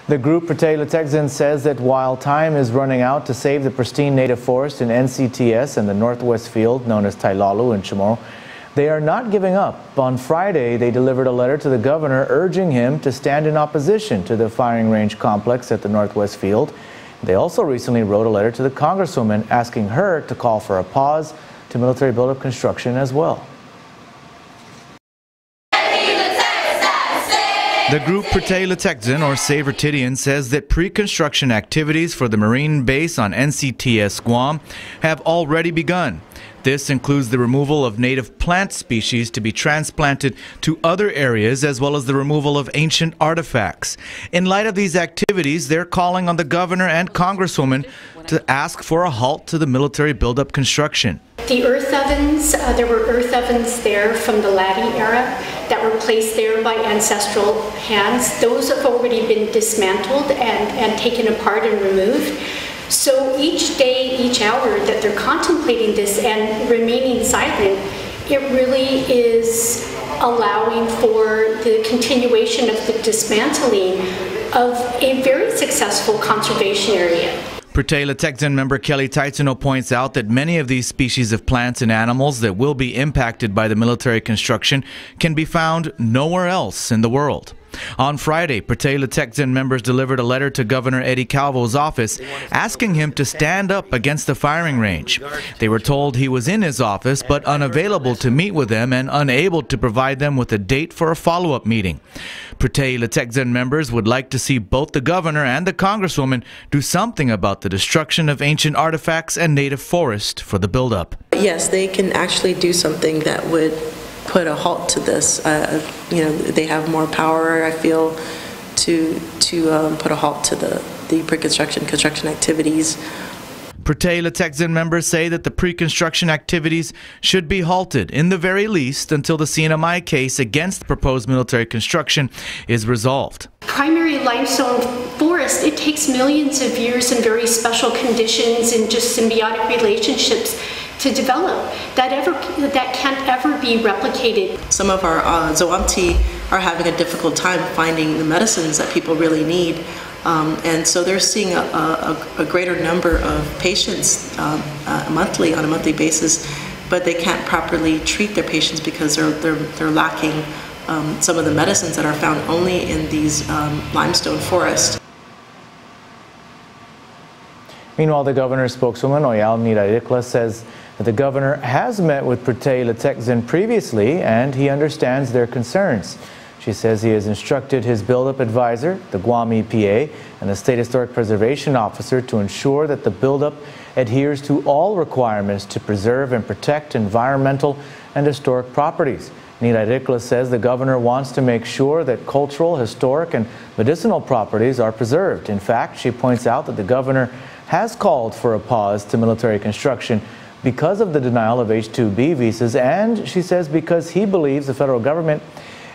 The group Prutehi Litekyan says that while time is running out to save the pristine native forest in NCTS and the Northwest Field, known as Tailalu in Chamorro, they are not giving up. On Friday, they delivered a letter to the governor urging him to stand in opposition to the firing range complex at the Northwest Field. They also recently wrote a letter to the Congresswoman asking her to call for a pause to military buildup construction as well. The group Prutehi Litekyan, or Save Rtidian, says that pre-construction activities for the Marine base on NCTS Guam have already begun. This includes the removal of native plant species to be transplanted to other areas, as well as the removal of ancient artifacts. In light of these activities, they're calling on the governor and congresswoman to ask for a halt to the military buildup construction. The earth ovens, there were earth ovens there from the Laddie era that were placed there by ancestral hands. Those have already been dismantled and taken apart and removed. So each day, each hour that they're contemplating this and remaining silent, it really is allowing for the continuation of the dismantling of a very successful conservation area. Prutehi Litekyan member Kelly Taitsino points out that many of these species of plants and animals that will be impacted by the military construction can be found nowhere else in the world. On Friday, Prutehi Litekyan members delivered a letter to Governor Eddie Calvo's office asking him to stand up against the firing range. They were told he was in his office but unavailable to meet with them and unable to provide them with a date for a follow-up meeting. Prutehi Litekyan members would like to see both the governor and the congresswoman do something about the destruction of ancient artifacts and native forest for the buildup. Yes, they can actually do something that would put a halt to this. They have more power, I feel, to put a halt to the construction activities. Prutehi Litekyan members say that the pre-construction activities should be halted, in the very least, until the CNMI case against the proposed military construction is resolved. Primary limestone forest, it takes millions of years in very special conditions and just symbiotic relationships to develop. That can't ever be replicated. Some of our Zoamti are having a difficult time finding the medicines that people really need. And so they're seeing a greater number of patients on a monthly basis, but they can't properly treat their patients because they're lacking some of the medicines that are found only in these limestone forests. Meanwhile, the governor's spokeswoman, Oyal Niraikla, says that the governor has met with Prutehi Litekyan previously and he understands their concerns. She says he has instructed his buildup advisor, the GUAM EPA, and the State Historic Preservation Officer to ensure that the buildup adheres to all requirements to preserve and protect environmental and historic properties. Niraikla says the governor wants to make sure that cultural, historic, and medicinal properties are preserved. In fact, she points out that the governor has called for a pause to military construction because of the denial of H-2B visas, and she says because he believes the federal government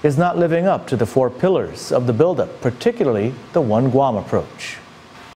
is not living up to the 4 pillars of the buildup, particularly the One Guam approach.